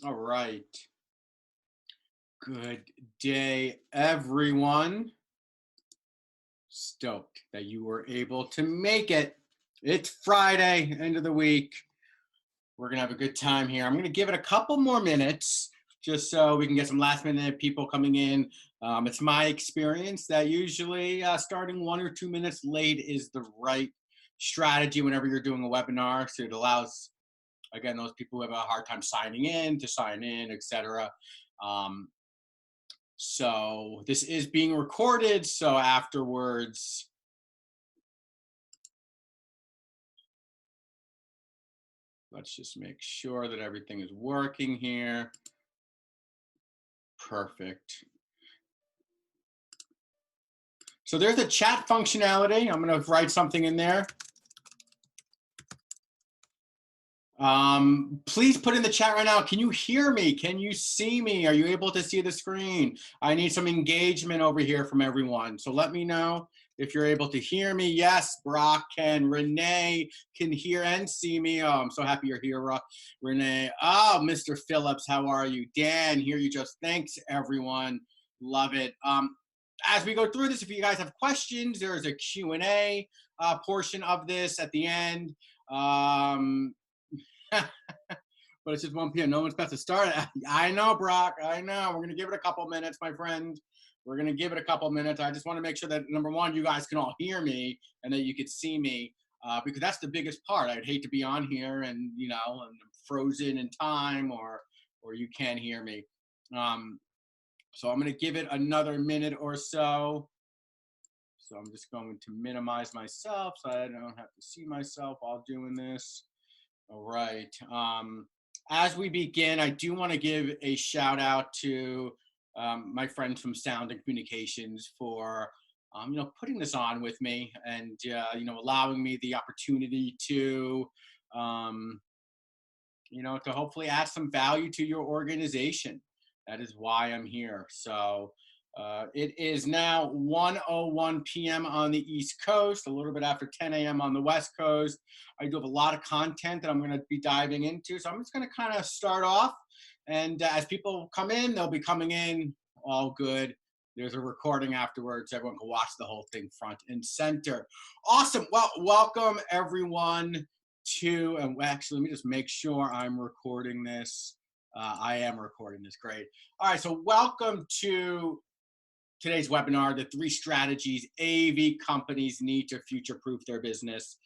All right. Good day, everyone. Stoked that you were able to make it. It's Friday, end of the week. We're going to have a good time here. I'm going to give it a couple more minutes just so we can get some last minute people coming in. It's my experience that usually starting 1 or 2 minutes late is the right strategy whenever you're doing a webinar. So it allows, again, those people who have a hard time signing in to sign in, etc. Um, So this is being recorded. So afterwards, let's just make sure that everything is working here. Perfect. So there's a chat functionality. I'm going to write something in there. Please put in the chat right now. Can you hear me? Can you see me? Are you able to see the screen? I need some engagement over here from everyone. So let me know if you're able to hear me. Yes, Brock can. Renee can hear and see me. Oh, I'm so happy you're here, Renee. Oh, Mr. Phillips, how are you? Dan, hear you just. Thanks, everyone. Love it. As we go through this, if you guys have questions, there's a Q&A portion of this at the end. But it's just 1 p.m. No one's about to start. I know, Brock. I know. We're going to give it a couple minutes, my friend. We're going to give it a couple minutes. I just want to make sure that, number one, you guys can all hear me and that you could see me, because that's the biggest part. I'd hate to be on here and, and I'm frozen in time or you can't hear me. So I'm going to give it another minute or so. So I'm just going to minimize myself so I don't have to see myself while doing this. All right. As we begin, I do want to give a shout out to my friends from Sound and Communications for, putting this on with me and, allowing me the opportunity to, to hopefully add some value to your organization. That is why I'm here. So it is now 1:01 p.m. on the East Coast, a little bit after 10 a.m. on the West Coast. I do have a lot of content that I'm going to be diving into. So I'm just going to kind of start off. And as people come in, they'll be coming in all good. There's a recording afterwards. Everyone can watch the whole thing front and center. Awesome. Well, welcome everyone and actually, let me just make sure I'm recording this. I am recording this. Great. All right. So welcome to today's webinar, the 3 strategies AV companies need to future-proof their business.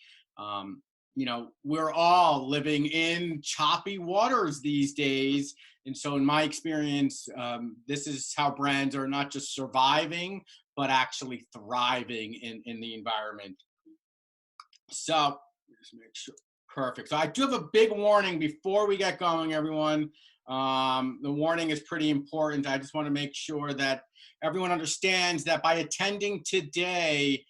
We're all living in choppy waters these days. And so in my experience, this is how brands are not just surviving, but actually thriving in the environment. So just make sure. Perfect. So I do have a big warning before we get going, everyone. The warning is pretty important. I just want to make sure that everyone understands that by attending today,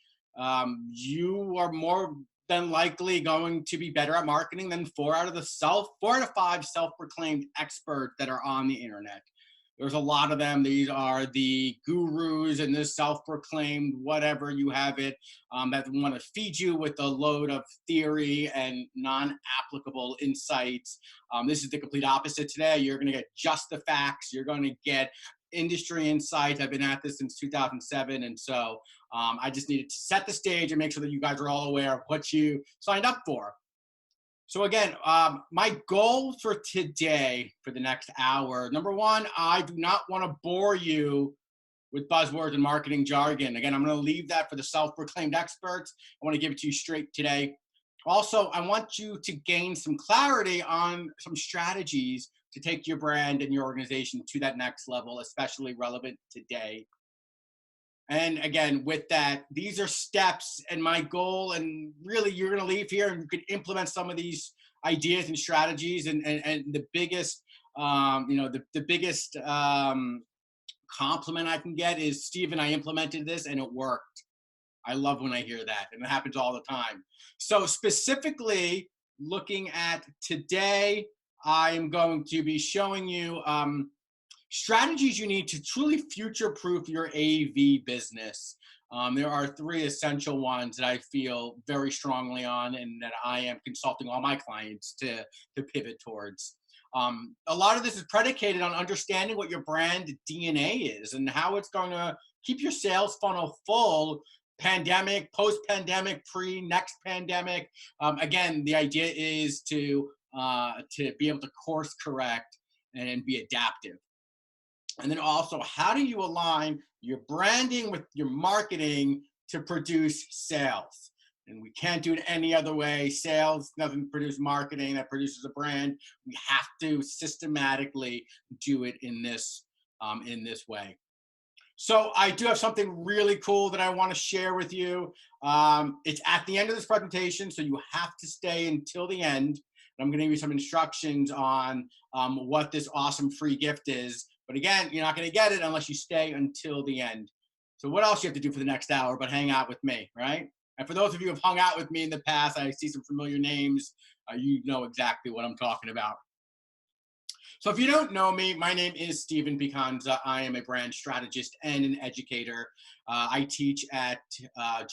you are more than likely going to be better at marketing than 4 out of 5 self-proclaimed experts that are on the internet. There's a lot of them. These are the gurus and this self-proclaimed whatever you have it, that want to feed you with a load of theory and non-applicable insights. This is the complete opposite today. You're going to get just the facts. You're going to get industry insights. I've been at this since 2007. And so I just needed to set the stage and make sure that you guys are all aware of what you signed up for. So again, my goal for today, for the next hour, number one, I do not want to bore you with buzzwords and marketing jargon. Again, I'm going to leave that for the self-proclaimed experts. I want to give it to you straight today. Also, I want you to gain some clarity on some strategies to take your brand and your organization to that next level, especially relevant today. And again, with that, these are steps and my goal, and really you're going to leave here and you can implement some of these ideas and strategies. And the biggest, the biggest compliment I can get is, Steven, I implemented this and it worked. I love when I hear that, and it happens all the time. So specifically looking at today, I'm going to be showing you strategies you need to truly future-proof your AV business. There are 3 essential ones that I feel very strongly on and that I am consulting all my clients to pivot towards. A lot of this is predicated on understanding what your brand DNA is and how it's going to keep your sales funnel full, pandemic, post-pandemic, next pandemic. Again, the idea is to be able to course correct and be adaptive. And then also, how do you align your branding with your marketing to produce sales? And we can't do it any other way. Sales doesn't produce marketing that produces a brand. We have to systematically do it in this way. So I do have something really cool that I want to share with you. It's at the end of this presentation, so you have to stay until the end. I'm going to give you some instructions on what this awesome free gift is. But again, you're not going to get it unless you stay until the end. So what else you have to do for the next hour but hang out with me, right? And for those of you who have hung out with me in the past, I see some familiar names. You know exactly what I'm talking about. So if you don't know me, my name is Steven Picanza. I am a brand strategist and an educator. I teach at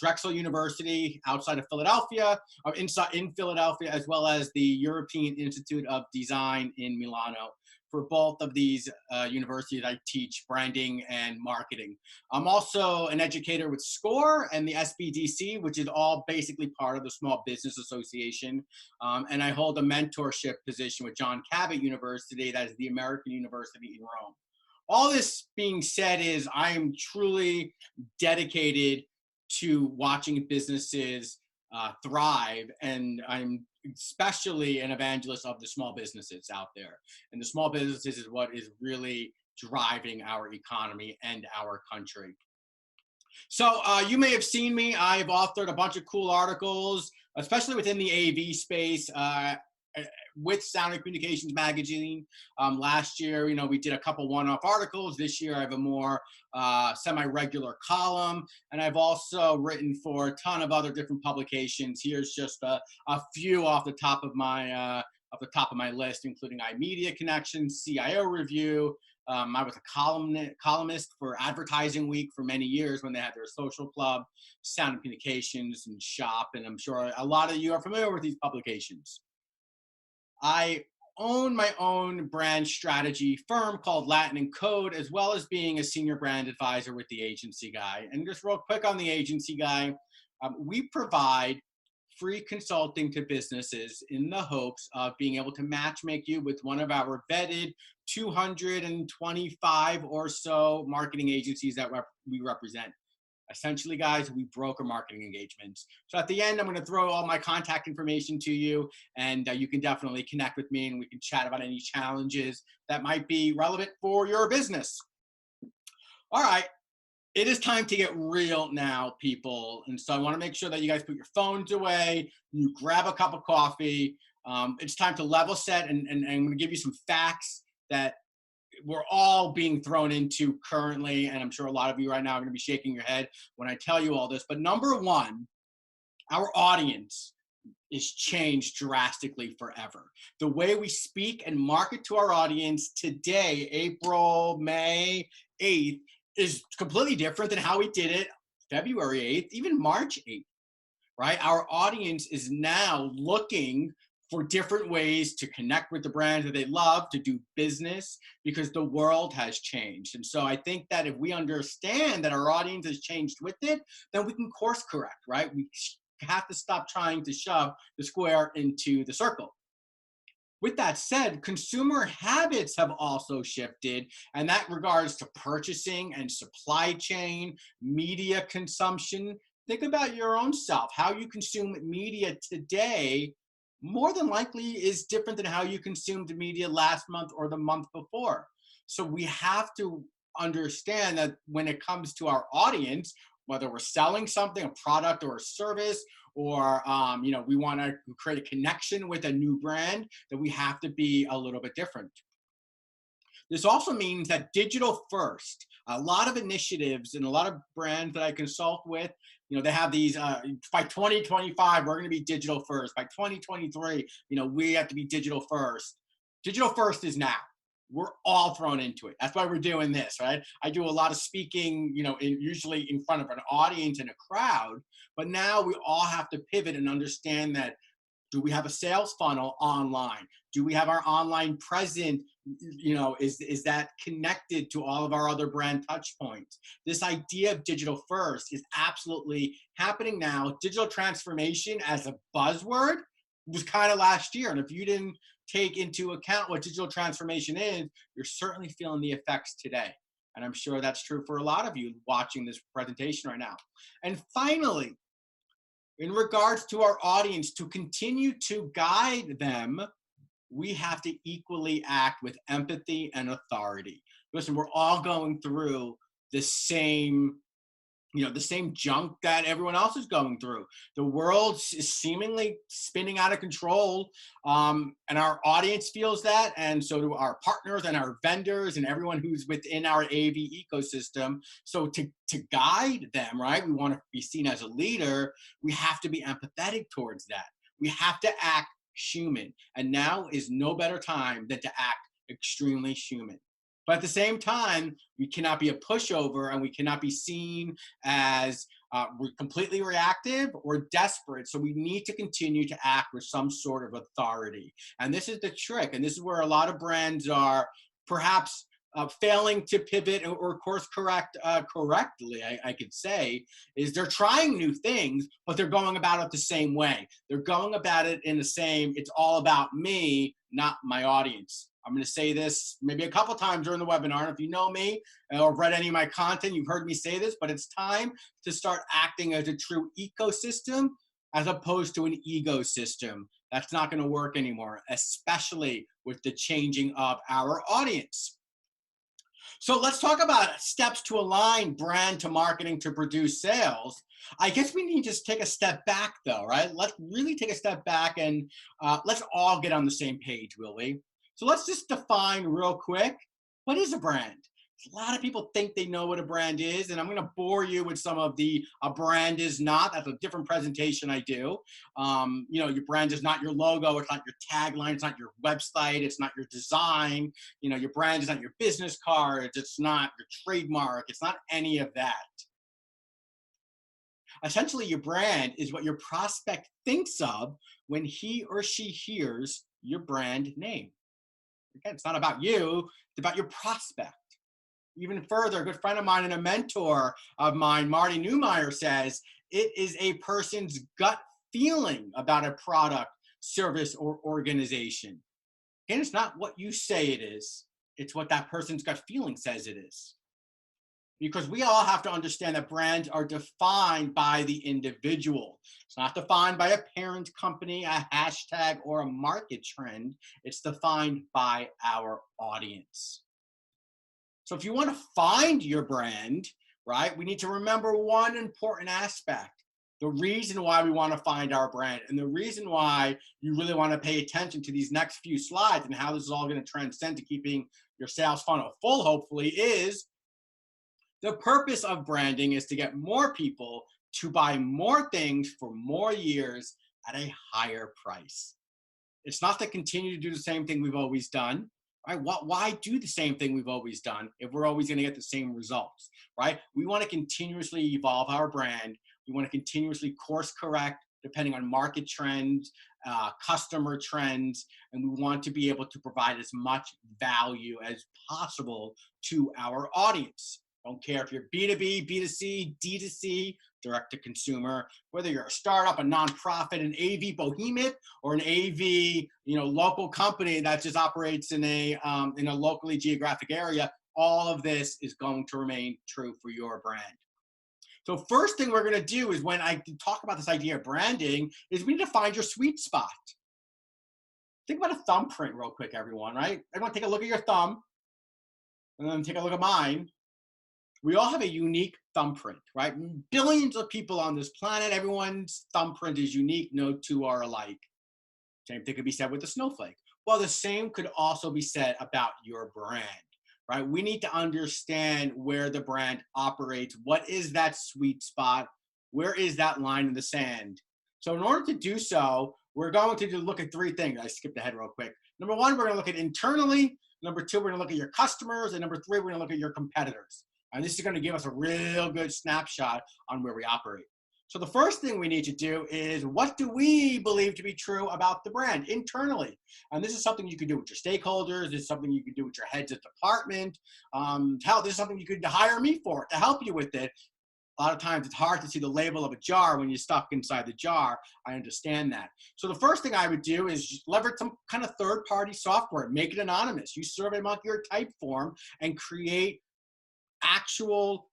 Drexel University outside of Philadelphia, or in Philadelphia, as well as the European Institute of Design in Milano. For both of these universities, I teach branding and marketing. I'm also an educator with SCORE and the SBDC, which is all basically part of the Small Business Association. And I hold a mentorship position with John Cabot University, that is the American University in Rome. All this being said is I am truly dedicated to watching businesses thrive, and I'm especially an evangelist of the small businesses out there. And the small businesses is what is really driving our economy and our country. So you may have seen me. I've authored a bunch of cool articles, especially within the AV space. With Sound and Communications magazine. Last year, we did a couple one-off articles. This year, I have a more semi-regular column, and I've also written for a ton of other different publications. Here's just a few off the top of my list, including iMedia Connections, CIO Review. I was a columnist for Advertising Week for many years when they had their social club, Sound and Communications, and Shop, and I'm sure a lot of you are familiar with these publications. I own my own brand strategy firm called Latin & Code, as well as being a senior brand advisor with the Agency Guy. And just real quick on the Agency Guy, we provide free consulting to businesses in the hopes of being able to matchmake you with one of our vetted 225 or so marketing agencies that we represent. Essentially, guys, we broker marketing engagements. So at the end, I'm going to throw all my contact information to you, and you can definitely connect with me, and we can chat about any challenges that might be relevant for your business. All right, it is time to get real now, people. And so I want to make sure that you guys put your phones away, you grab a cup of coffee. It's time to level set, and I'm going to give you some facts that we're all being thrown into currently, and I'm sure a lot of you right now are going to be shaking your head when I tell you all this. But number one, our audience is changed drastically forever. The way we speak and market to our audience today, April, May 8th, is completely different than how we did it February 8th, even March 8th, right? Our audience is now looking for different ways to connect with the brands that they love, to do business, because the world has changed. And so I think that if we understand that our audience has changed with it, then we can course correct, right? We have to stop trying to shove the square into the circle. With that said, consumer habits have also shifted, and that regards to purchasing and supply chain, media consumption. Think about your own self. How you consume media today more than likely is different than how you consumed media last month or the month before. So we have to understand that when it comes to our audience, whether we're selling something, a product or a service, or we want to create a connection with a new brand, that we have to be a little bit different. This also means that digital first, a lot of initiatives and a lot of brands that I consult with, they have these, by 2025, we're going to be digital first. By 2023, we have to be digital first. Digital first is now. We're all thrown into it. That's why we're doing this, right? I do a lot of speaking, usually in front of an audience and a crowd, but now we all have to pivot and understand that Do we have a sales funnel online? Do we have our online present? Is that connected to all of our other brand touch points? This idea of digital first is absolutely happening now. Digital transformation as a buzzword was kind of last year. And if you didn't take into account what digital transformation is, you're certainly feeling the effects today. And I'm sure that's true for a lot of you watching this presentation right now. And finally, in regards to our audience, to continue to guide them, we have to equally act with empathy and authority. Listen, we're all going through the same the same junk that everyone else is going through. The world is seemingly spinning out of control, and our audience feels that, and so do our partners and our vendors and everyone who's within our AV ecosystem. So to guide them, right, we want to be seen as a leader, we have to be empathetic towards that. We have to act human, and now is no better time than to act extremely human. But at the same time, we cannot be a pushover, and we cannot be seen as completely reactive or desperate. So we need to continue to act with some sort of authority. And this is the trick. And this is where a lot of brands are perhaps failing to pivot or course correct correctly, I could say, is they're trying new things, but they're going about it the same way. They're going about it in the same, it's all about me, not my audience. I'm going to say this maybe a couple times during the webinar. And if you know me or read any of my content, you've heard me say this, but it's time to start acting as a true ecosystem as opposed to an ecosystem. That's not going to work anymore, especially with the changing of our audience. So let's talk about steps to align brand to marketing to produce sales. I guess we need to just take a step back though, right? Let's really take a step back and let's all get on the same page, will we? So let's just define real quick, what is a brand? A lot of people think they know what a brand is, and I'm going to bore you with some of the a brand is not. That's a different presentation I do. Your brand is not your logo. It's not your tagline. It's not your website. It's not your design. Your brand is not your business cards. It's not your trademark. It's not any of that. Essentially, your brand is what your prospect thinks of when he or she hears your brand name. Again, it's not about you, it's about your prospect. Even further, a good friend of mine and a mentor of mine, Marty Newmeyer, says it is a person's gut feeling about a product, service, or organization. And it's not what you say it is, it's what that person's gut feeling says it is. Because we all have to understand that brands are defined by the individual. It's not defined by a parent company, a hashtag, or a market trend. It's defined by our audience. So if you want to find your brand, right, we need to remember one important aspect. The reason why we want to find our brand, and the reason why you really want to pay attention to these next few slides and how this is all going to transcend to keeping your sales funnel full, hopefully, is the purpose of branding is to get more people to buy more things for more years at a higher price. It's not to continue to do the same thing we've always done, right? Why do the same thing we've always done if we're always going to get the same results, right? We want to continuously evolve our brand. We want to continuously course correct depending on market trends, customer trends, and we want to be able to provide as much value as possible to our audience. Don't care if you're B2B, B2C, D2C, direct to consumer, whether you're a startup, a nonprofit, an AV behemoth, or an AV, local company that just operates in a locally geographic area, all of this is going to remain true for your brand. So first thing we're going to do is when I talk about this idea of branding is we need to find your sweet spot. Think about a thumbprint real quick, everyone, right? Everyone take a look at your thumb and then take a look at mine. We all have a unique thumbprint, right? Billions of people on this planet, everyone's thumbprint is unique, no two are alike. Same thing could be said with the snowflake. Well, the same could also be said about your brand, right? We need to understand where the brand operates. What is that sweet spot? Where is that line in the sand? So in order to do so, we're going to look at three things. I skipped ahead real quick. Number one, we're going to look at internally. Number two, we're going to look at your customers. And number three, we're going to look at your competitors. And this is going to give us a real good snapshot on where we operate. So the first thing we need to do is, what do we believe to be true about the brand internally? And this is something you can do with your stakeholders. This is something you can do with your heads of department. Hell, this is something you could hire me for to help you with it. A lot of times it's hard to see the label of a jar when you're stuck inside the jar. I understand that. So the first thing I would do is leverage some kind of third-party software, make it anonymous. Use SurveyMonkey or Typeform and create actual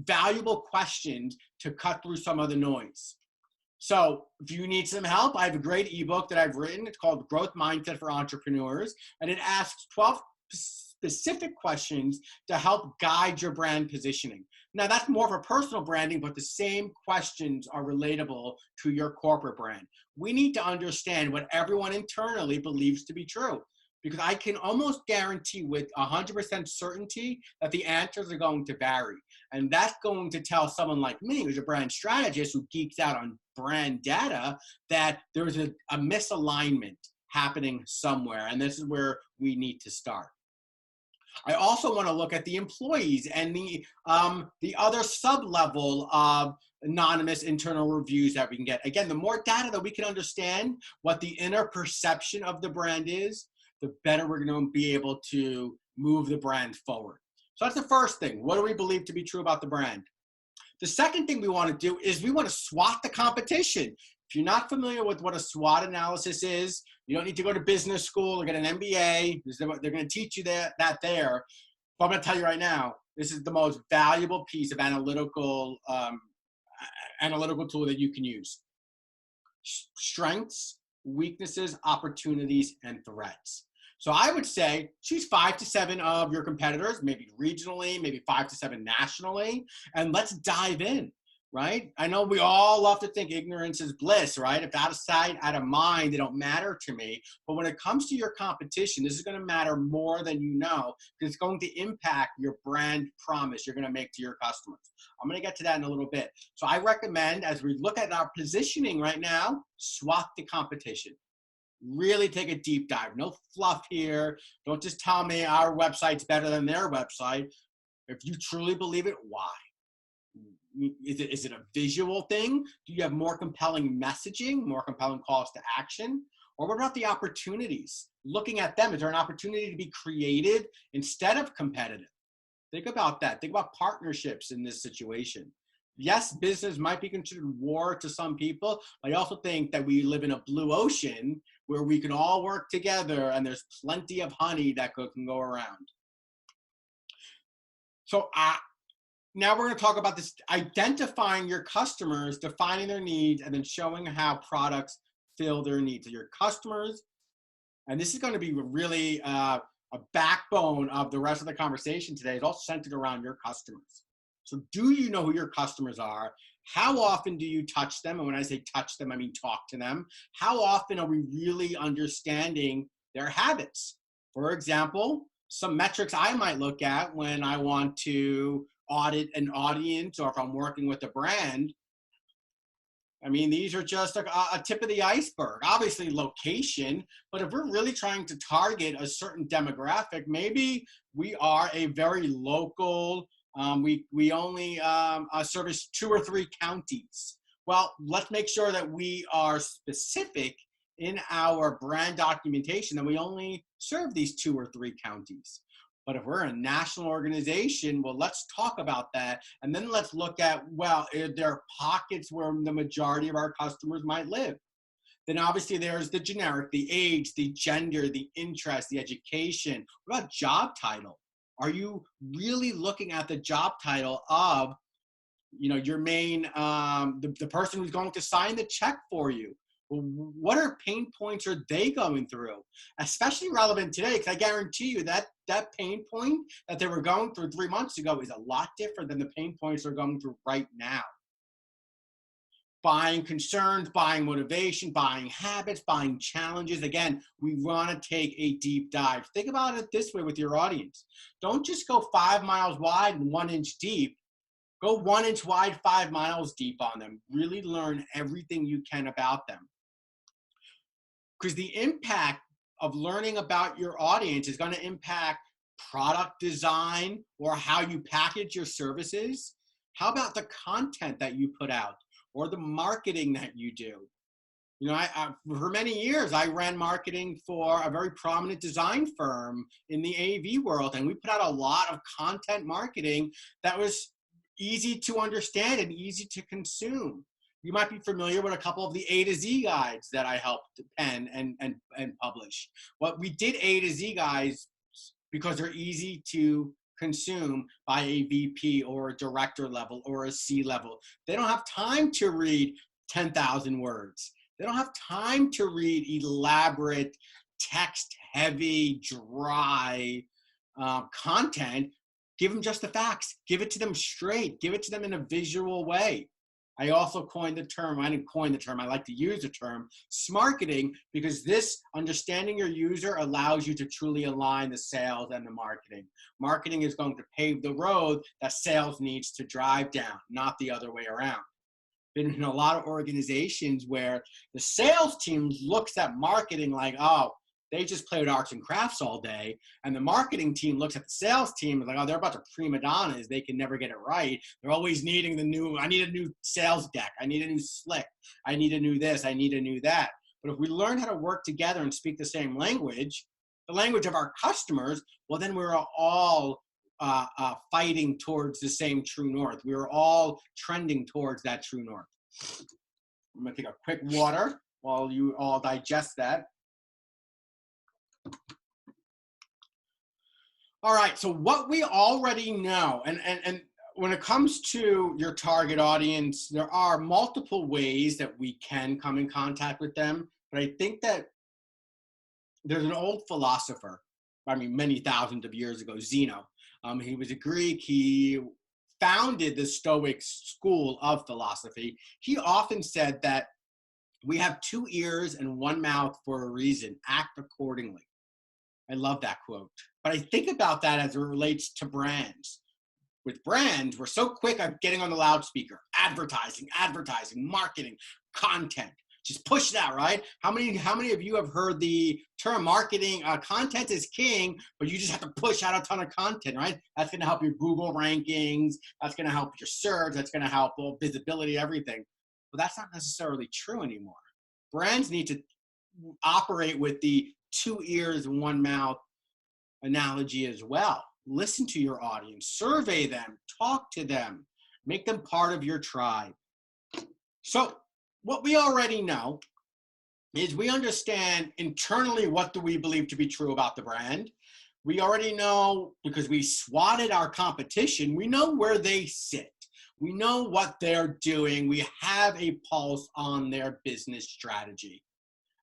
valuable questions to cut through some of the noise. So if you need some help, I have a great ebook that I've written. It's called Growth Mindset for Entrepreneurs, and it asks 12 specific questions to help guide your brand positioning. Now that's more for personal branding, but the same questions are relatable to your corporate brand. We need to understand what everyone internally believes to be true, because I can almost guarantee with 100% certainty that the answers are going to vary. And that's going to tell someone like me, who's a brand strategist who geeks out on brand data, that there's a misalignment happening somewhere. And this is where we need to start. I also want to look at the employees and the other sub-level of anonymous internal reviews that we can get. Again, the more data that we can understand what the inner perception of the brand is, the better we're going to be able to move the brand forward. So that's the first thing. What do we believe to be true about the brand? The second thing we want to do is we want to SWOT the competition. If you're not familiar with what a SWOT analysis is, you don't need to go to business school or get an MBA. They're going to teach you that there. But I'm going to tell you right now, this is the most valuable piece of analytical tool that you can use. Strengths, weaknesses, opportunities, and threats. So I would say choose 5 to 7 of your competitors, maybe regionally, maybe 5 to 7 nationally, and let's dive in, right? I know we all love to think ignorance is bliss, right? If out of sight, out of mind, they don't matter to me. But when it comes to your competition, this is going to matter more than you know, because it's going to impact your brand promise you're going to make to your customers. I'm going to get to that in a little bit. So I recommend, as we look at our positioning right now, SWOT the competition. Really take a deep dive. No fluff here. Don't just tell me our website's better than their website. If you truly believe it, why? Is it a visual thing? Do you have more compelling messaging, more compelling calls to action? Or what about the opportunities? Looking at them, is there an opportunity to be creative instead of competitive? Think about that. Think about partnerships in this situation. Yes, business might be considered war to some people, but I also think that we live in a blue ocean where we can all work together and there's plenty of honey that can go around. So now we're going to talk about this, identifying your customers, defining their needs, and then showing how products fill their needs. So your customers, and this is going to be really a backbone of the rest of the conversation today, is all centered around your customers. So do you know who your customers are? How often do you touch them? And when I say touch them, I mean talk to them. How often are we really understanding their habits? For example, some metrics I might look at when I want to audit an audience, or if I'm working with a brand. I mean, these are just a tip of the iceberg. Obviously location, but if we're really trying to target a certain demographic, maybe we are a very local, we only service 2 or 3 counties. Well, let's make sure that we are specific in our brand documentation that we only serve these 2 or 3 counties. But if we're a national organization, well, let's talk about that. And then let's look at, well, are there pockets where the majority of our customers might live? Then obviously there's the generic, the age, the gender, the interest, the education. What about job title? Are you really looking at the job title of, your main, the person who's going to sign the check for you? Well, what are pain points are they going through? Especially relevant today, because I guarantee you that pain point that they were going through 3 months ago is a lot different than the pain points they're going through right now. Buying concerns, buying motivation, buying habits, buying challenges. Again, we want to take a deep dive. Think about it this way with your audience. Don't just go 5 miles wide and 1 inch deep. Go 1 inch wide, 5 miles deep on them. Really learn everything you can about them. Because the impact of learning about your audience is going to impact product design or how you package your services. How about the content that you put out or the marketing that you do? You know, for many years, I ran marketing for a very prominent design firm in the AV world, and we put out a lot of content marketing that was easy to understand and easy to consume. You might be familiar with a couple of the A to Z guides that I helped pen and publish. Well, we did A to Z guides because they're easy to consume by a VP or a director level or a C level. They don't have time to read 10,000 words. They don't have time to read elaborate, text-heavy, dry content. Give them just the facts. Give it to them straight. Give it to them in a visual way. I also coined the term, I didn't coin the term, I like to use the term, smarketing, because this understanding your user allows you to truly align the sales and the marketing. Marketing is going to pave the road that sales needs to drive down, not the other way around. Been in a lot of organizations where the sales team looks at marketing like, oh, they just play with arts and crafts all day. And the marketing team looks at the sales team and like, oh, they're a bunch of prima donnas. They can never get it right. They're always needing I need a new sales deck. I need a new slick. I need a new this. I need a new that. But if we learn how to work together and speak the same language, the language of our customers, well, then we're all fighting towards the same true north. We are all trending towards that true north. I'm going to take a quick water while you all digest that. All right, so what we already know, and when it comes to your target audience, there are multiple ways that we can come in contact with them, but I think that there's an old philosopher, I mean, many thousands of years ago, Zeno. He was a Greek. He founded the Stoic school of philosophy. He often said that we have 2 ears and 1 mouth for a reason. Act accordingly. I love that quote. But I think about that as it relates to brands. With brands, we're so quick at getting on the loudspeaker, advertising, marketing, content. Just push that, right? How many of you have heard the term marketing, content is king, but you just have to push out a ton of content, right? That's going to help your Google rankings. That's going to help your search. That's going to help visibility, everything. But that's not necessarily true anymore. Brands need to operate with the 2 ears and 1 mouth analogy as well. Listen to your audience, survey them, talk to them, make them part of your tribe. So what we already know is we understand internally what do we believe to be true about the brand. We already know, because we swatted our competition, we know where they sit. We know what they're doing. We have a pulse on their business strategy.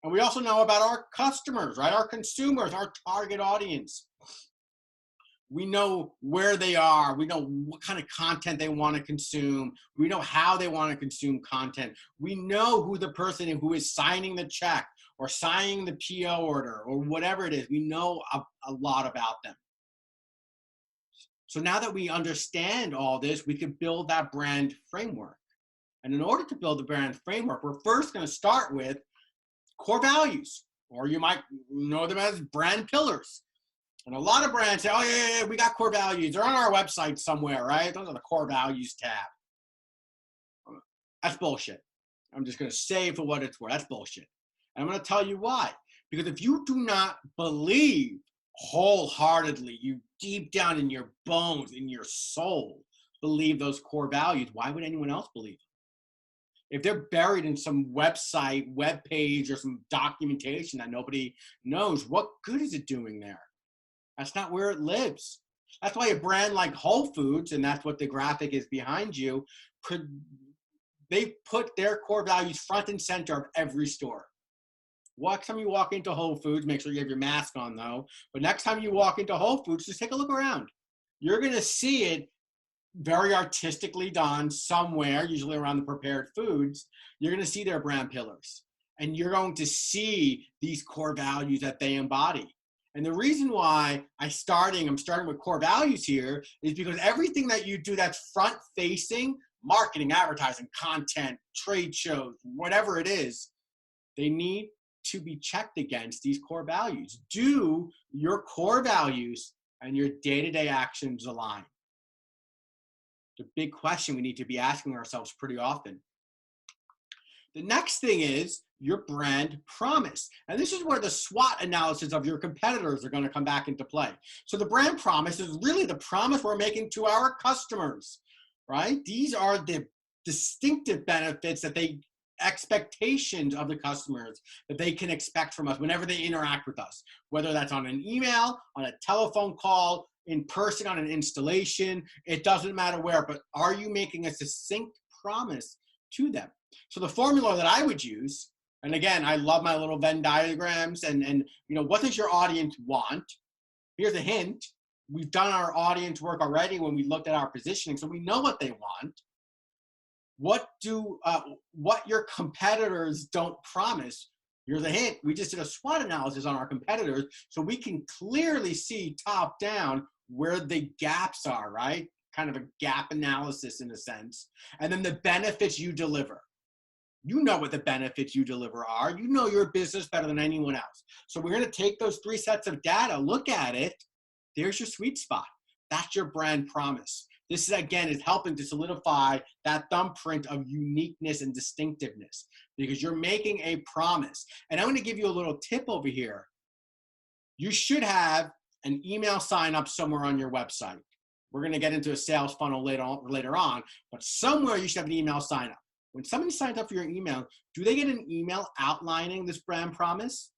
And we also know about our customers, right? Our consumers, our target audience. We know where they are. We know what kind of content they want to consume. We know how they want to consume content. We know who the person who is signing the check or signing the PO order or whatever it is. We know a lot about them. So now that we understand all this, we can build that brand framework. And in order to build the brand framework, we're first going to start with core values, or you might know them as brand pillars. And a lot of brands say, oh, yeah, we got core values. They're on our website somewhere, right? Those are the core values tab. That's bullshit. I'm just going to say it for what it's worth. That's bullshit. And I'm going to tell you why. Because if you do not believe wholeheartedly, you deep down in your bones, in your soul, believe those core values, why would anyone else believe them? If they're buried in some website, web page, or some documentation that nobody knows, what good is it doing there? That's not where it lives. That's why a brand like Whole Foods, and that's what the graphic is behind you, they put their core values front and center of every store. Next time you walk into Whole Foods, make sure you have your mask on though, but next time you walk into Whole Foods, just take a look around. You're going to see it very artistically done somewhere, usually around the prepared foods. You're going to see their brand pillars, and you're going to see these core values that they embody. And the reason why I'm starting with core values here is because everything that you do that's front-facing, marketing, advertising, content, trade shows, whatever it is, they need to be checked against these core values. Do your core values and your day-to-day actions align? The big question we need to be asking ourselves pretty often. The next thing is your brand promise. And this is where the SWOT analysis of your competitors are going to come back into play. So the brand promise is really the promise we're making to our customers, right? These are the distinctive benefits that expectations of the customers that they can expect from us whenever they interact with us, whether that's on an email, on a telephone call, in person, on an installation, it doesn't matter where, but are you making a succinct promise to them? So the formula that I would use, and again, I love my little Venn diagrams and you know, what does your audience want? Here's a hint. We've done our audience work already when we looked at our positioning, so we know what they want. What your competitors don't promise? Here's a hint. We just did a SWOT analysis on our competitors, so we can clearly see top down where the gaps are, right? Kind of a gap analysis in a sense. And then the benefits you deliver. You know what the benefits you deliver are. You know your business better than anyone else. So we're going to take those 3 sets of data, look at it. There's your sweet spot. That's your brand promise. This is, again, is helping to solidify that thumbprint of uniqueness and distinctiveness because you're making a promise. And I'm going to give you a little tip over here. You should have an email sign up somewhere on your website. We're going to get into a sales funnel later on, but somewhere you should have an email sign up. When somebody signs up for your email, do they get an email outlining this brand promise?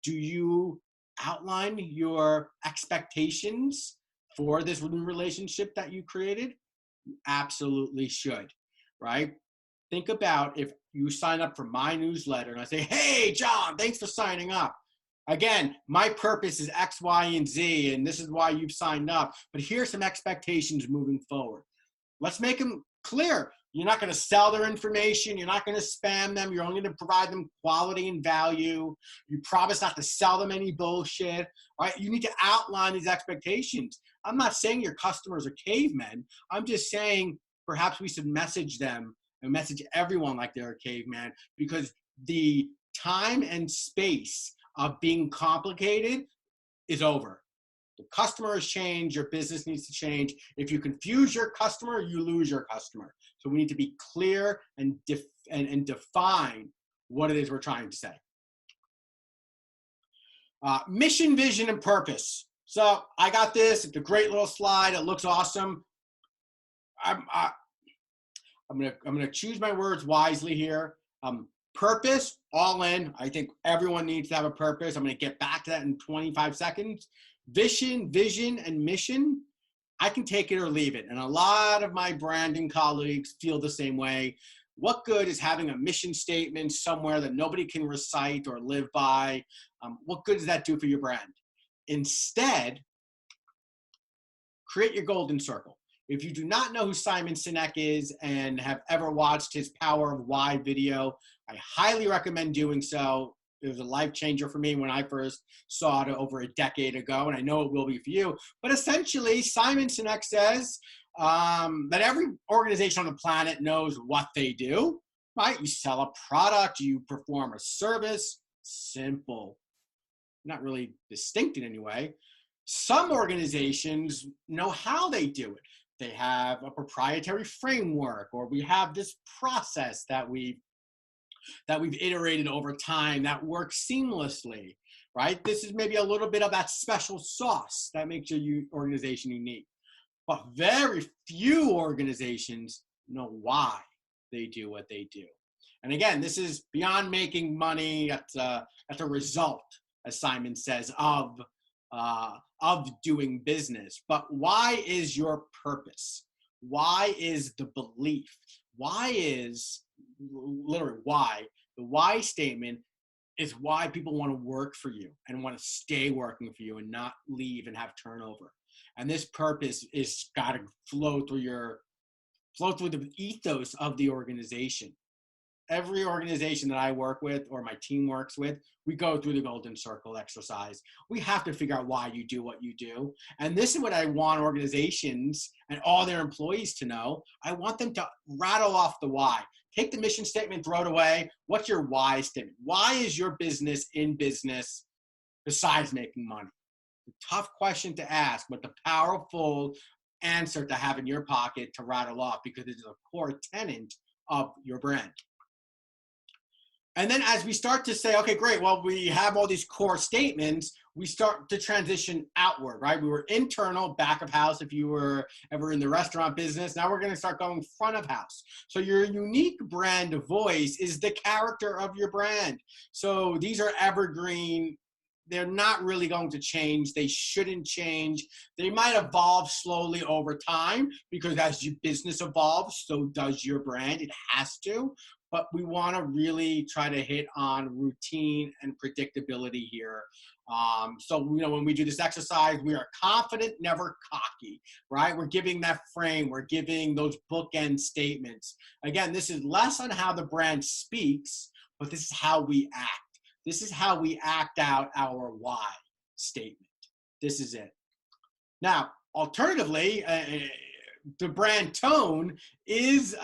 Do you outline your expectations for this new relationship that you created? You absolutely should, right? Think about if you sign up for my newsletter and I say, hey, John, thanks for signing up. Again, my purpose is X, Y, and Z, and this is why you've signed up. But here's some expectations moving forward. Let's make them clear. You're not going to sell their information. You're not going to spam them. You're only going to provide them quality and value. You promise not to sell them any bullshit, right? You need to outline these expectations. I'm not saying your customers are cavemen. I'm just saying perhaps we should message them and message everyone like they're a caveman because the time and space of being complicated is over. The customer has changed, your business needs to change. If you confuse your customer, you lose your customer. So we need to be clear and define what it is we're trying to say. Mission, vision, and purpose. So I got this, it's a great little slide, it looks awesome. I'm gonna choose my words wisely here. Purpose, all in. I think everyone needs to have a purpose. I'm gonna get back to that in 25 seconds. Vision, and mission, I can take it or leave it. And a lot of my branding colleagues feel the same way. What good is having a mission statement somewhere that nobody can recite or live by? What good does that do for your brand? Instead, create your golden circle. If you do not know who Simon Sinek is and have ever watched his Power of Why video, I highly recommend doing so. It was a life changer for me when I first saw it over a decade ago, and I know it will be for you. But essentially, Simon Sinek says that every organization on the planet knows what they do, right? You sell a product, you perform a service, simple. Not really distinct in any way. Some organizations know how they do it. They have a proprietary framework, or we have this process that we've iterated over time that works seamlessly, right? This is maybe a little bit of that special sauce that makes your organization unique. But very few organizations know why they do what they do. And again, this is beyond making money. That's a result, as Simon says, of doing business. But why is your purpose? Why is the belief? Why is literally why? The why statement is why people want to work for you and want to stay working for you and not leave and have turnover. And this purpose is got to flow through the ethos of the organization. Every organization that I work with or my team works with, we go through the golden circle exercise. We have to figure out why you do what you do. And this is what I want organizations and all their employees to know. I want them to rattle off the why. Take the mission statement, throw it away. What's your why statement? Why is your business in business besides making money? The tough question to ask, but the powerful answer to have in your pocket to rattle off, because it is a core tenet of your brand. And then as we start to say, okay, great, well, we have all these core statements, we start to transition outward, right? We were internal, back of house, if you were ever in the restaurant business. Now we're going to start going front of house. So your unique brand voice is the character of your brand. So these are evergreen. They're not really going to change. They shouldn't change. They might evolve slowly over time, because as your business evolves, so does your brand. It has to. But we want to really try to hit on routine and predictability here. So, when we do this exercise, we are confident, never cocky, right? We're giving that frame. We're giving those bookend statements. Again, this is less on how the brand speaks, but this is how we act. This is how we act out our why statement. This is it. Now, alternatively, the brand tone is,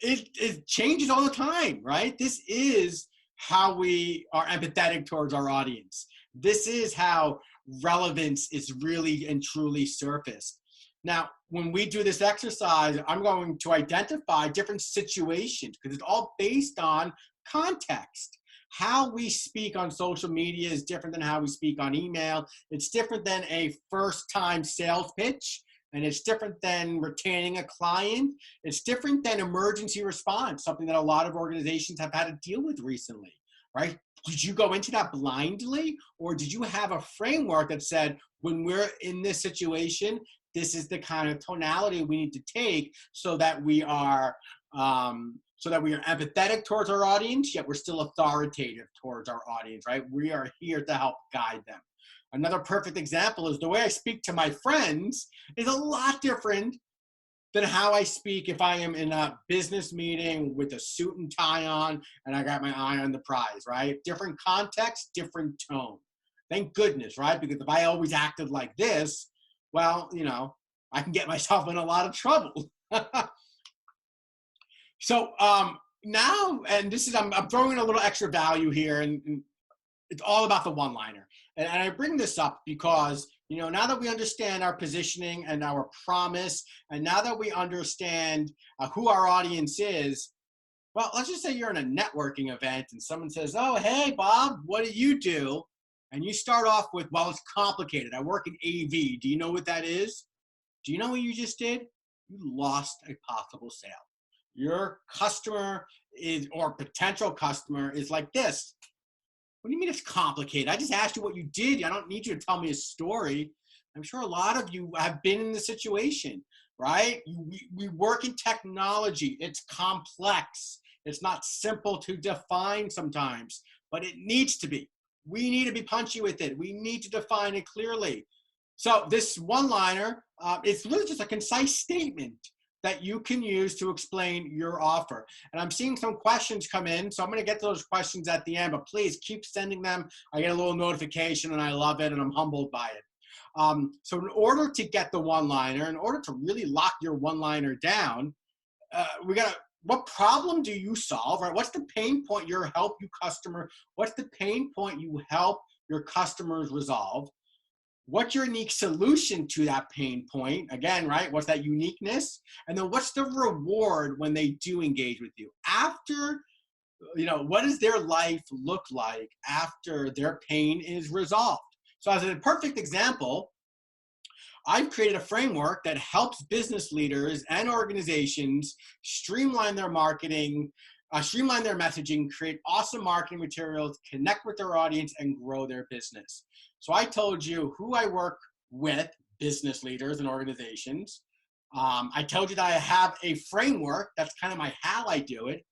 it changes all the time, right? This is how we are empathetic towards our audience. This is how relevance is really and truly surfaced. Now, when we do this exercise, I'm going to identify different situations, because it's all based on context. How we speak on social media is different than how we speak on email. It's different than a first-time sales pitch. And it's different than retaining a client. It's different than emergency response, something that a lot of organizations have had to deal with recently, right? Did you go into that blindly, or did you have a framework that said, when we're in this situation, this is the kind of tonality we need to take so that we are empathetic towards our audience, yet we're still authoritative towards our audience, right? We are here to help guide them. Another perfect example is the way I speak to my friends is a lot different than how I speak if I am in a business meeting with a suit and tie on and I got my eye on the prize, right? Different context, different tone. Thank goodness, right? Because if I always acted like this, well, I can get myself in a lot of trouble. So now, and this is, I'm throwing in a little extra value here, and it's all about the one-liner. And I bring this up because, now that we understand our positioning and our promise, and now that we understand who our audience is, well, let's just say you're in a networking event and someone says, oh, hey, Bob, what do you do? And you start off with, well, it's complicated. I work in AV. Do you know what that is? Do you know what you just did? You lost a possible sale. Your customer is, or potential customer is like this. What do you mean it's complicated? I just asked you what you did. I don't need you to tell me a story. I'm sure a lot of you have been in the situation, right? We work in technology. It's complex. It's not simple to define sometimes, but it needs to be. We need to be punchy with it. We need to define it clearly. So this one-liner, it's really just a concise statement that you can use to explain your offer. And I'm seeing some questions come in, so I'm gonna get to those questions at the end, but please keep sending them. I get a little notification and I love it and I'm humbled by it. So in order to get the one-liner, in order to really lock your one-liner down, what problem do you solve, right? What's the pain point you help your customer? What's the pain point you help your customers resolve? What's your unique solution to that pain point? Again, right? What's that uniqueness? And then what's the reward when they do engage with you? After, what does their life look like after their pain is resolved? So as a perfect example, I've created a framework that helps business leaders and organizations streamline their marketing, streamline their messaging, create awesome marketing materials, connect with their audience, and grow their business. So I told you who I work with, business leaders and organizations. I told you that I have a framework, that's kind of how I do it,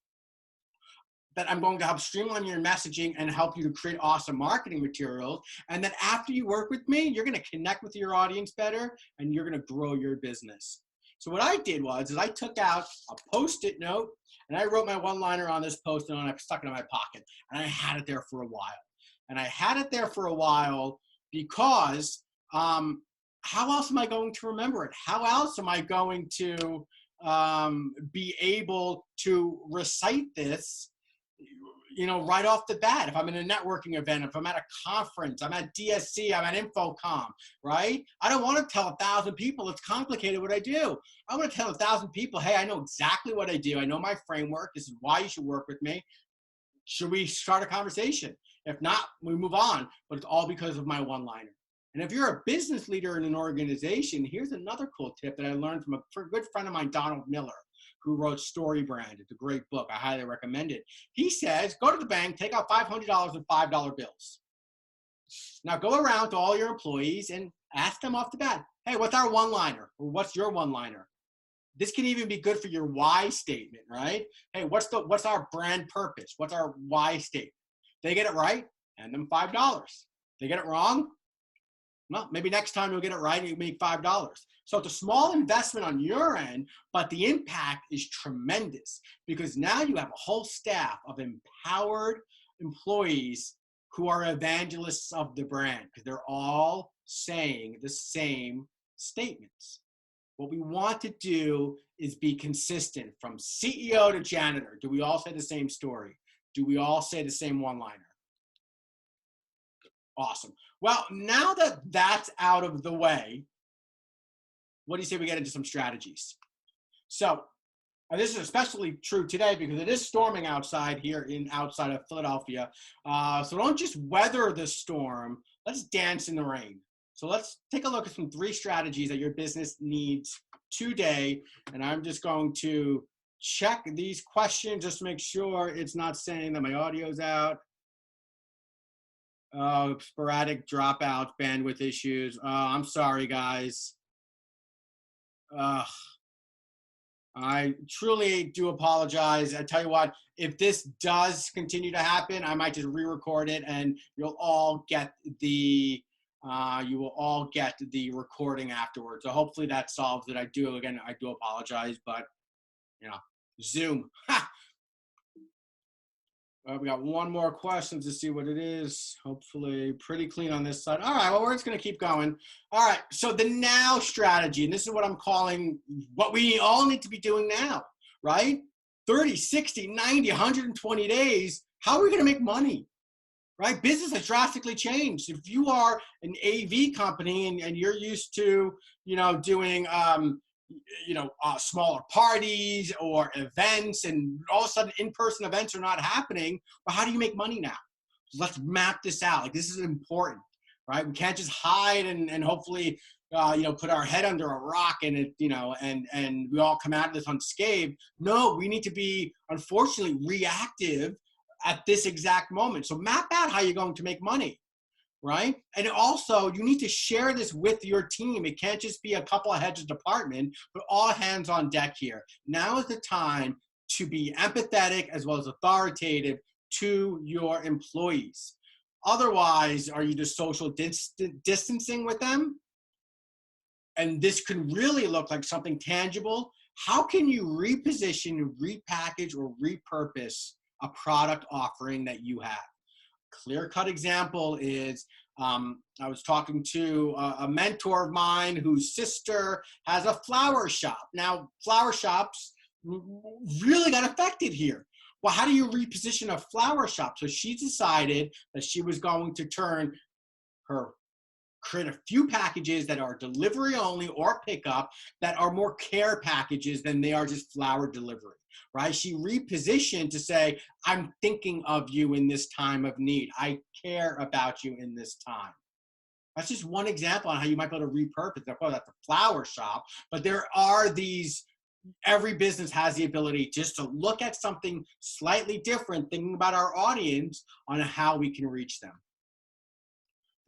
that I'm going to help streamline your messaging and help you to create awesome marketing materials. And then after you work with me, you're going to connect with your audience better and you're going to grow your business. So what I did was I took out a Post-it note and I wrote my one-liner on this Post-it note and I stuck it in my pocket and I had it there for a while. And I had it there for a while because how else am I going to remember it? How else am I going to be able to recite this right off the bat, if I'm in a networking event, if I'm at a conference, I'm at DSC, I'm at Infocom, right? I don't want to tell 1,000 people it's complicated what I do. I want to tell 1,000 people, hey, I know exactly what I do. I know my framework. This is why you should work with me. Should we start a conversation? If not, we move on, but it's all because of my one-liner. And if you're a business leader in an organization, here's another cool tip that I learned from a good friend of mine, Donald Miller, who wrote Story Brand. It's a great book. I highly recommend it. He says, go to the bank, take out $500 in $5 bills. Now go around to all your employees and ask them off the bat, hey, what's our one-liner? Or what's your one-liner? This can even be good for your why statement, right? Hey, what's our brand purpose? What's our why statement? They get it right, hand them $5. They get it wrong, well, maybe next time you'll get it right and you make $5. So it's a small investment on your end, but the impact is tremendous because now you have a whole staff of empowered employees who are evangelists of the brand because they're all saying the same statements. What we want to do is be consistent from CEO to janitor. Do we all say the same story? Do we all say the same one-liner? Awesome. Well, now that that's out of the way, what do you say we get into some strategies? So, and this is especially true today because it is storming outside here outside of Philadelphia. So don't just weather the storm. Let's dance in the rain. So let's take a look at some 3 strategies that your business needs today. And I'm just going to check these questions just to make sure it's not saying that my audio's out. Sporadic dropouts, bandwidth issues. I'm sorry, guys. I truly do apologize. I tell you what, if this does continue to happen, I might just re-record it and you'll all get the recording afterwards. So hopefully that solves it. I do apologize, but Zoom. We got one more question to see what it is. Hopefully pretty clean on this side. All right, well, we're just going to keep going. All right, so the now strategy, and this is what I'm calling what we all need to be doing now, right? 30, 60, 90, 120 days. How are we going to make money, right? Business has drastically changed. If you are an AV company and you're used to, doing smaller parties or events, and all of a sudden in-person events are not happening, well, how do you make money now? Let's map this out. Like, this is important, right? We can't just hide and hopefully, put our head under a rock and and we all come out of this unscathed. No, we need to be, unfortunately, reactive at this exact moment. So map out how you're going to make money. Right? And also, you need to share this with your team. It can't just be a couple of heads of department, but all hands on deck here. Now is the time to be empathetic as well as authoritative to your employees. Otherwise, are you just social distancing with them? And this could really look like something tangible. How can you reposition, repackage, or repurpose a product offering that you have? Clear-cut example is I was talking to a mentor of mine whose sister has a flower shop. Now, flower shops really got affected here. Well, how do you reposition a flower shop? So she decided that she was going to create a few packages that are delivery only or pickup that are more care packages than they are just flower delivery, right? She repositioned to say, I'm thinking of you in this time of need. I care about you in this time. That's just one example on how you might be able to repurpose. Of course, that's a flower shop, but there are every business has the ability just to look at something slightly different, thinking about our audience on how we can reach them.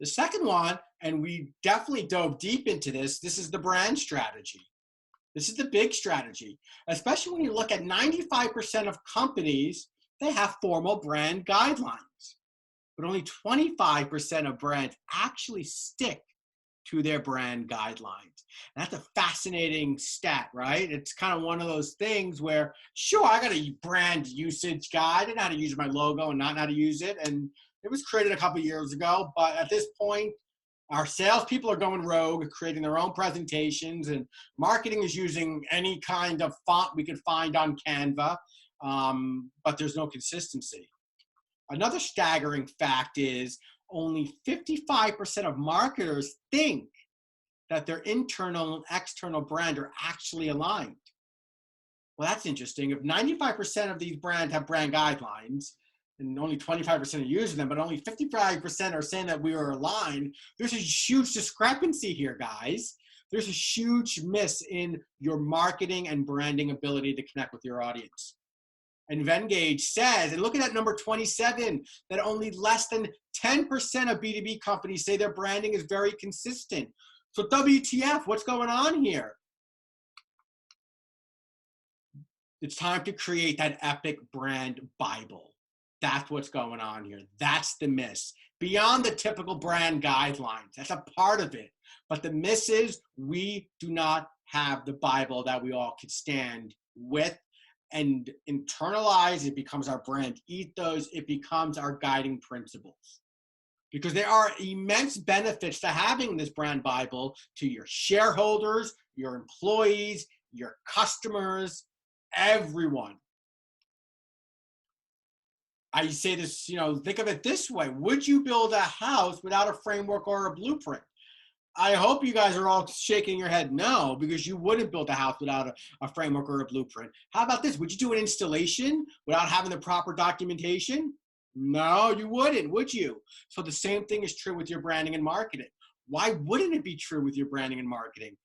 The second one, and we definitely dove deep into this is the brand strategy. This is the big strategy, especially when you look at 95% of companies, they have formal brand guidelines, but only 25% of brands actually stick to their brand guidelines. And that's a fascinating stat, right? It's kind of one of those things where, sure, I got a brand usage guide. I know how to use my logo and not how to use it. And it was created a couple of years ago, but at this point, our salespeople are going rogue, creating their own presentations, and marketing is using any kind of font we could find on Canva, but there's no consistency. Another staggering fact is only 55% of marketers think that their internal and external brand are actually aligned. Well, that's interesting. If 95% of these brands have brand guidelines and only 25% are using them, but only 55% are saying that we are aligned, there's a huge discrepancy here, guys. There's a huge miss in your marketing and branding ability to connect with your audience. And Venngage says, and look at that number 27, that only less than 10% of B2B companies say their branding is very consistent. So WTF, what's going on here? It's time to create that epic brand Bible. That's what's going on here. That's the miss. Beyond the typical brand guidelines, that's a part of it. But the miss is we do not have the Bible that we all could stand with and internalize. It becomes our brand ethos. It becomes our guiding principles. Because there are immense benefits to having this brand Bible to your shareholders, your employees, your customers, everyone. I say this, think of it this way. Would you build a house without a framework or a blueprint? I hope you guys are all shaking your head no, because you wouldn't build a house without a framework or a blueprint. How about this? Would you do an installation without having the proper documentation? No, you wouldn't, would you? So the same thing is true with your branding and marketing. Why wouldn't it be true with your branding and marketing?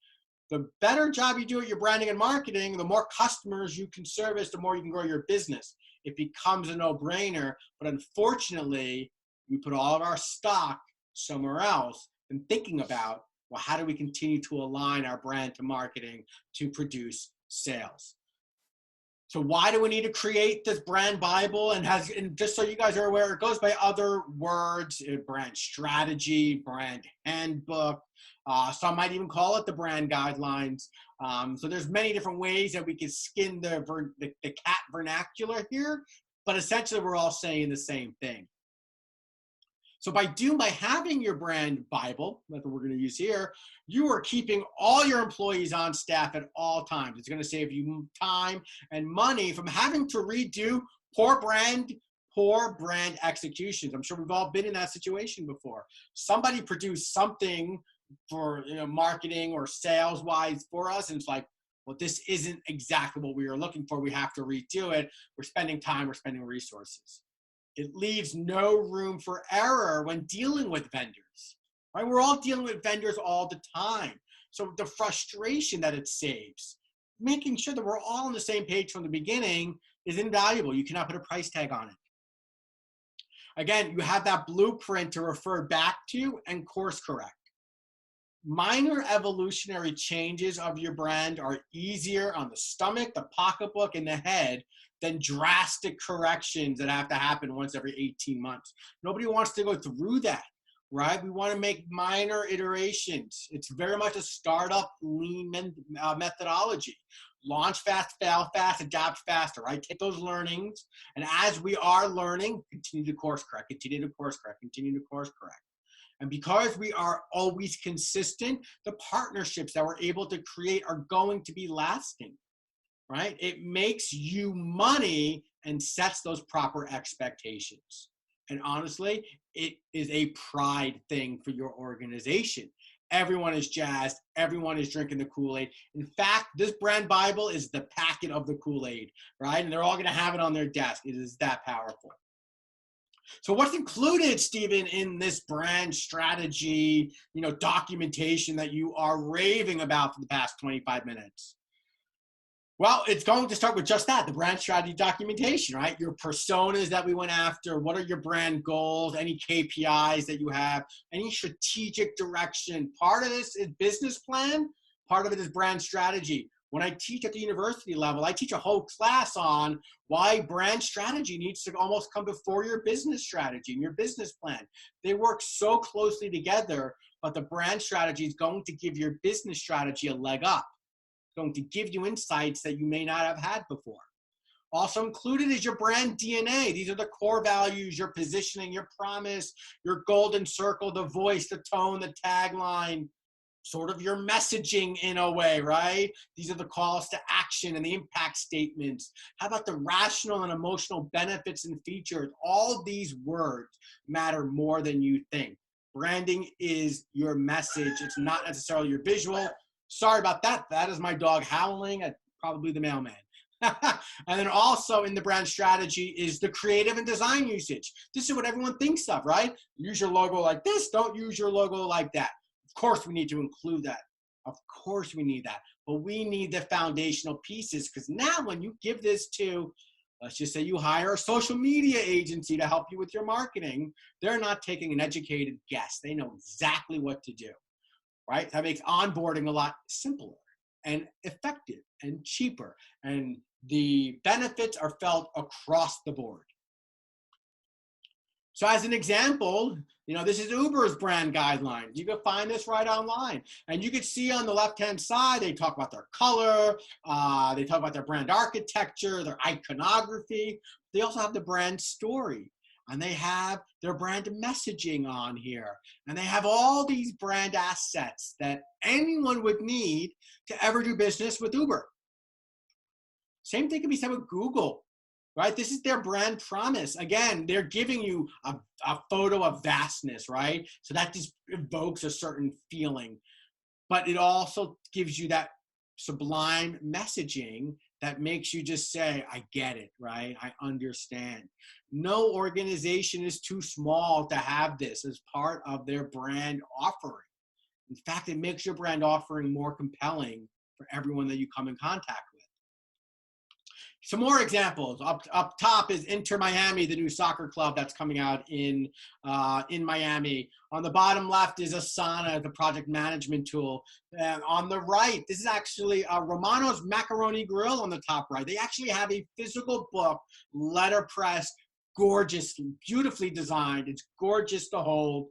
The better job you do at your branding and marketing, the more customers you can service, the more you can grow your business. It becomes a no-brainer, but unfortunately, we put all of our stock somewhere else and thinking about, well, how do we continue to align our brand to marketing to produce sales? So why do we need to create this brand Bible? And just so you guys are aware, it goes by other words: brand strategy, brand handbook. Some might even call it the brand guidelines. So there's many different ways that we can skin the cat vernacular here, but essentially we're all saying the same thing. So by having your brand Bible, that's what we're going to use here, you are keeping all your employees on staff at all times. It's going to save you time and money from having to redo poor brand executions. I'm sure we've all been in that situation before. Somebody produced something for marketing or sales wise for us, and it's like, well, this isn't exactly what we were looking for. We have to redo it. We're spending time, we're spending resources. It leaves no room for error when dealing with vendors, right? We're all dealing with vendors all the time. So the frustration that it saves, making sure that we're all on the same page from the beginning, is invaluable. You cannot put a price tag on it. Again, you have that blueprint to refer back to and course correct. Minor evolutionary changes of your brand are easier on the stomach, the pocketbook, and the head than drastic corrections that have to happen once every 18 months. Nobody wants to go through that, right? We want to make minor iterations. It's very much a startup lean methodology. Launch fast, fail fast, adapt faster, right? Take those learnings, and as we are learning, continue to course correct, continue to course correct, continue to course correct. And because we are always consistent, the partnerships that we're able to create are going to be lasting, right? It makes you money and sets those proper expectations. And honestly, it is a pride thing for your organization. Everyone is jazzed. Everyone is drinking the Kool-Aid. In fact, this brand Bible is the packet of the Kool-Aid, right? And they're all going to have it on their desk. It is that powerful. So what's included, Steven, in this brand strategy, documentation that you are raving about for the past 25 minutes? Well, it's going to start with just that, the brand strategy documentation, right? Your personas that we went after, what are your brand goals, any KPIs that you have, any strategic direction. Part of this is business plan, part of it is brand strategy. When I teach at the university level, I teach a whole class on why brand strategy needs to almost come before your business strategy and your business plan. They work so closely together, but the brand strategy is going to give your business strategy a leg up. It's going to give you insights that you may not have had before. Also included is your brand DNA. These are the core values, your positioning, your promise, your golden circle, the voice, the tone, the tagline. sort of your messaging in a way, right? These are the calls to action and the impact statements. How about the rational and emotional benefits and features? All these words matter more than you think. Branding is your message. It's not necessarily your visual. Sorry about that. That is my dog howling at probably the mailman. And then also in the brand strategy is the creative and design usage. This is what everyone thinks of, right? Use your logo like this. Don't use your logo like that. Of course, we need to include that. Of course, we need that. But we need the foundational pieces, because now when you give this to, let's just say you hire a social media agency to help you with your marketing, they're not taking an educated guess. They know exactly what to do, right? That makes onboarding a lot simpler and effective and cheaper. And the benefits are felt across the board. So as an example, this is Uber's brand guidelines. You can find this right online. And you can see on the left-hand side, they talk about their color, they talk about their brand architecture, their iconography. They also have the brand story. And they have their brand messaging on here. And they have all these brand assets that anyone would need to ever do business with Uber. Same thing can be said with Google. Right? This is their brand promise. Again, they're giving you a photo of vastness, right? So that just evokes a certain feeling. But it also gives you that sublime messaging that makes you just say, I get it, right? I understand. No organization is too small to have this as part of their brand offering. In fact, it makes your brand offering more compelling for everyone that you come in contact with. Some more examples. Up top is Inter Miami, the new soccer club that's coming out in Miami. On the bottom left is Asana, the project management tool. And on the right, this is actually Romano's Macaroni Grill on the top right. They actually have a physical book, letterpress, gorgeous, beautifully designed. It's gorgeous to hold.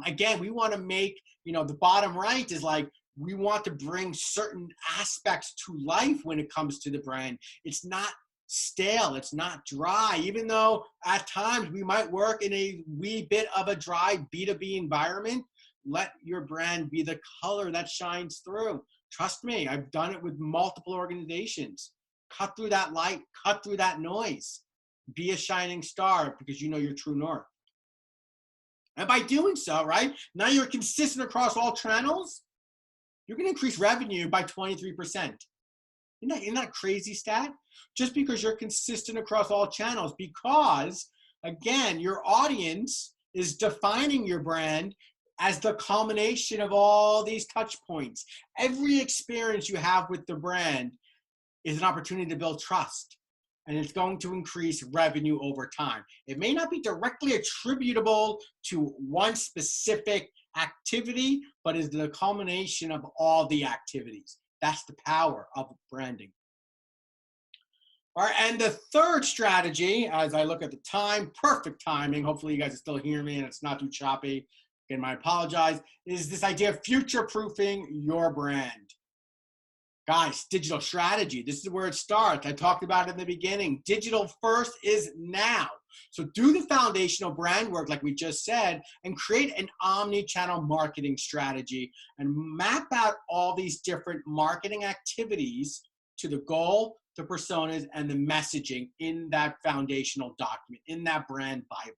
Again, we want to make, the bottom right is like, we want to bring certain aspects to life when it comes to the brand. It's not stale. It's not dry. Even though at times we might work in a wee bit of a dry B2B environment, let your brand be the color that shines through. Trust me, I've done it with multiple organizations. Cut through that light, cut through that noise. Be a shining star because you know your true north. And by doing so, right, now you're consistent across all channels, you're going to increase revenue by 23%. Isn't that a crazy stat? Just because you're consistent across all channels, because, again, your audience is defining your brand as the culmination of all these touch points. Every experience you have with the brand is an opportunity to build trust, and it's going to increase revenue over time. It may not be directly attributable to one specific activity, but is the culmination of all the activities. That's the power of branding. All right, and the third strategy, as I look at the time, perfect timing, hopefully you guys are still hearing me and it's not too choppy, again, I apologize, is this idea of future-proofing your brand. Guys, digital strategy, this is where it starts. I talked about it in the beginning. Digital first is now. So do the foundational brand work like we just said and create an omni-channel marketing strategy and map out all these different marketing activities to the goal, the personas, and the messaging in that foundational document, in that brand Bible.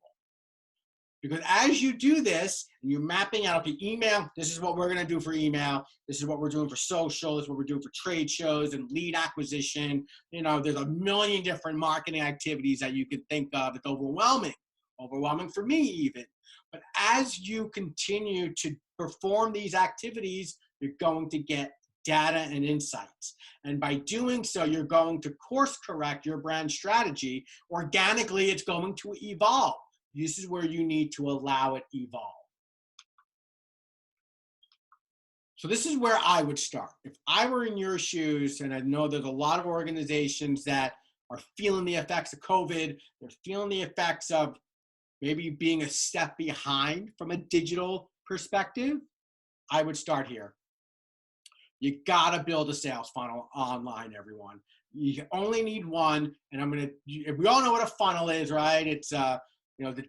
Because as you do this, and you're mapping out, okay, email, this is what we're going to do for email. This is what we're doing for social. This is what we're doing for trade shows and lead acquisition. There's a million different marketing activities that you can think of. It's overwhelming for me even. But as you continue to perform these activities, you're going to get data and insights. And by doing so, you're going to course correct your brand strategy. Organically, it's going to evolve. This is where you need to allow it evolve. So this is where I would start. If I were in your shoes, and I know there's a lot of organizations that are feeling the effects of COVID, they're feeling the effects of maybe being a step behind from a digital perspective, I would start here. You gotta build a sales funnel online, everyone. You only need one, and we all know what a funnel is, right? It's the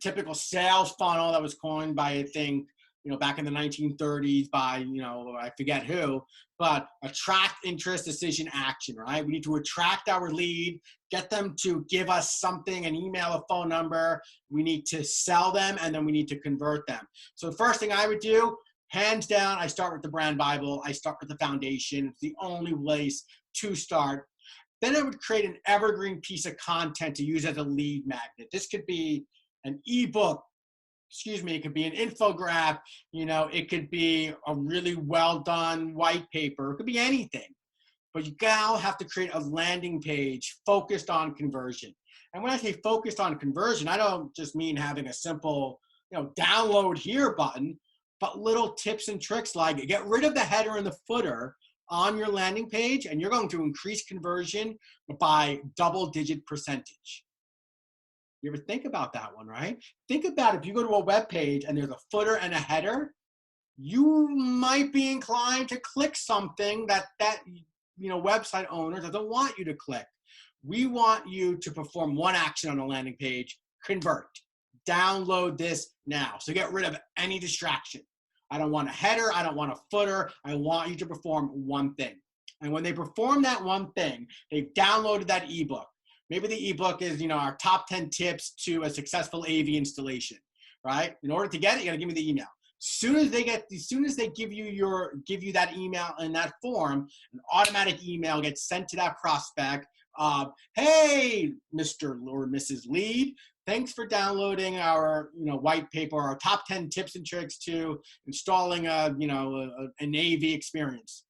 typical sales funnel that was coined by, I think, back in the 1930s by, I forget who, but attract, interest, decision, action, right? We need to attract our lead, get them to give us something, an email, a phone number. We need to sell them, and then we need to convert them. So the first thing I would do, hands down, I start with the brand Bible. I start with the foundation. It's the only place to start. Then I would create an evergreen piece of content to use as a lead magnet. This could be an ebook, it could be an infographic, it could be a really well done white paper, it could be anything. But you now have to create a landing page focused on conversion. And when I say focused on conversion, I don't just mean having a simple, download here button, but little tips and tricks like get rid of the header and the footer on your landing page, and you're going to increase conversion by double-digit percentage. You ever think about that one, right? Think about if you go to a web page and there's a footer and a header, you might be inclined to click something that website owner doesn't want you to click. We want you to perform one action on a landing page: convert. Download this now. So get rid of any distraction. I don't want a header. I don't want a footer. I want you to perform one thing. And when they perform that one thing, they've downloaded that ebook. Maybe the ebook is, our top 10 tips to a successful AV installation, right? In order to get it, you gotta give me the email. As soon as they give you that email in that form, an automatic email gets sent to that prospect. Hey, Mr. or Mrs. Lead, thanks for downloading our, white paper, our top 10 tips and tricks to installing an AV experience.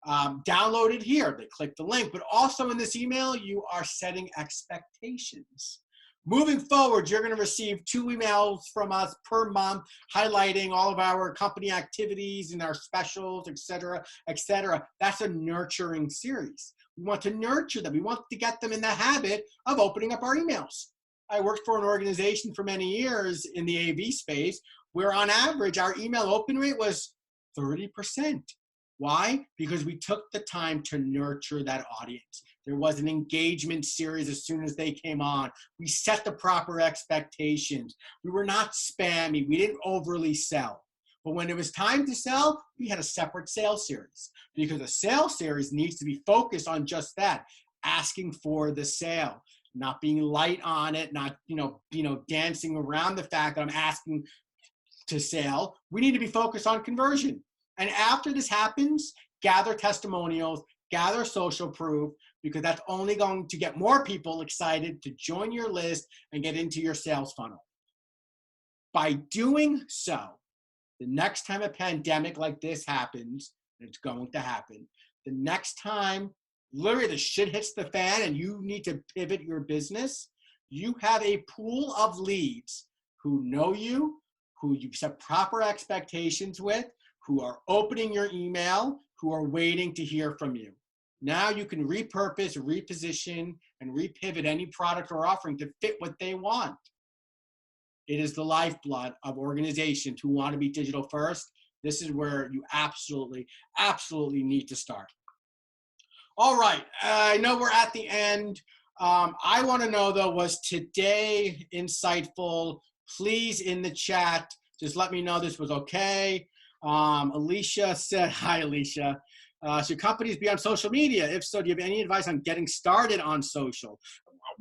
Download it here. They click the link, but also in this email, you are setting expectations. Moving forward, you're going to receive 2 emails from us per month highlighting all of our company activities and our specials, et cetera, et cetera. That's a nurturing series. We want to nurture them. We want to get them in the habit of opening up our emails. I worked for an organization for many years in the AV space where on average, our email open rate was 30%. Why? Because we took the time to nurture that audience. There was an engagement series as soon as they came on. We set the proper expectations. We were not spammy. We didn't overly sell. But when it was time to sell, we had a separate sales series because a sales series needs to be focused on just that, asking for the sale, not being light on it, not dancing around the fact that I'm asking to sell. We need to be focused on conversion. And after this happens, gather testimonials, gather social proof, because that's only going to get more people excited to join your list and get into your sales funnel. By doing so, the next time a pandemic like this happens, and it's going to happen, the next time literally the shit hits the fan and you need to pivot your business, you have a pool of leads who know you, who you set proper expectations with, who are opening your email, who are waiting to hear from you. Now you can repurpose, reposition, and repivot any product or offering to fit what they want. It is the lifeblood of organizations who want to be digital first. This is where you absolutely, absolutely need to start. All right, I know we're at the end. I want to know though, was today insightful? Please in the chat, just let me know this was okay. Alicia said, hi Alicia. Should companies be on social media? If so, do you have any advice on getting started on social?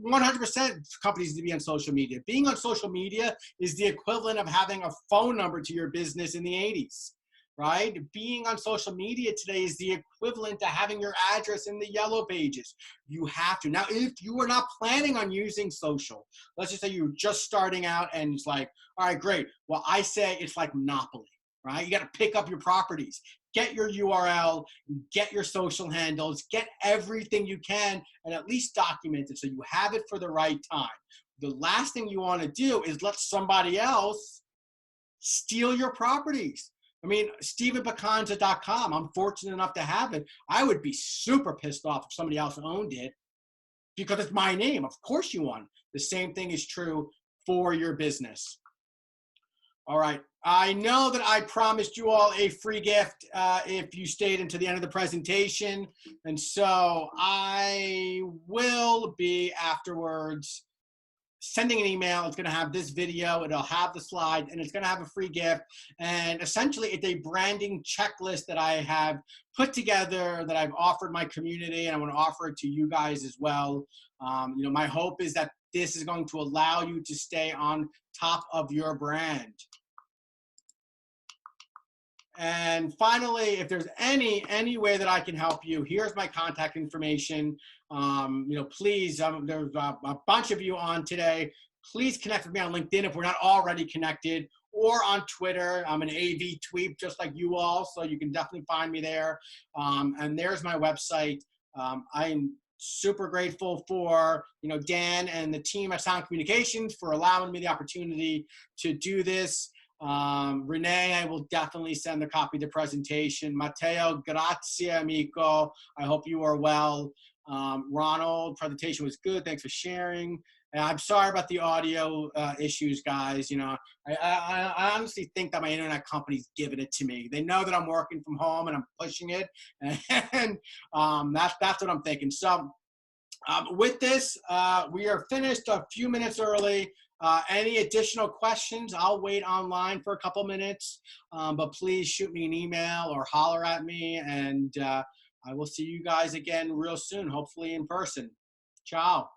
100% companies need to be on social media. Being on social media is the equivalent of having a phone number to your business in the 80s, right? Being on social media today is the equivalent to having your address in the yellow pages. You have to. Now, if you are not planning on using social, let's just say you're just starting out and it's like, all right, great. Well, I say it's like Monopoly, right? You got to pick up your properties. Get your URL, get your social handles, get everything you can, and at least document it so you have it for the right time. The last thing you want to do is let somebody else steal your properties. I mean, StevenPicanza.com, I'm fortunate enough to have it. I would be super pissed off if somebody else owned it because it's my name. Of course you want it. The same thing is true for your business. All right. I know that I promised you all a free gift if you stayed until the end of the presentation. And so I will be afterwards sending an email. It's going to have this video, it'll have the slide, and it's going to have a free gift. And essentially, it's a branding checklist that I have put together that I've offered my community, and I want to offer it to you guys as well. My hope is that this is going to allow you to stay on top of your brand. And finally, if there's any way that I can help you, here's my contact information. Please, there's a bunch of you on today. Please connect with me on LinkedIn if we're not already connected, or on Twitter. I'm an AV tweet just like you all, so you can definitely find me there. And there's my website. I'm super grateful for Dan and the team at Sound Communications for allowing me the opportunity to do this. Renee, I will definitely send a copy of the presentation. Matteo, grazie amico. I hope you are well. Ronald, presentation was good. Thanks for sharing. And I'm sorry about the audio issues, guys. I honestly think that my internet company's giving it to me. They know that I'm working from home and I'm pushing it, and that's what I'm thinking. So with this, we are finished a few minutes early. Any additional questions, I'll wait online for a couple minutes, but please shoot me an email or holler at me, and I will see you guys again real soon, hopefully in person. Ciao.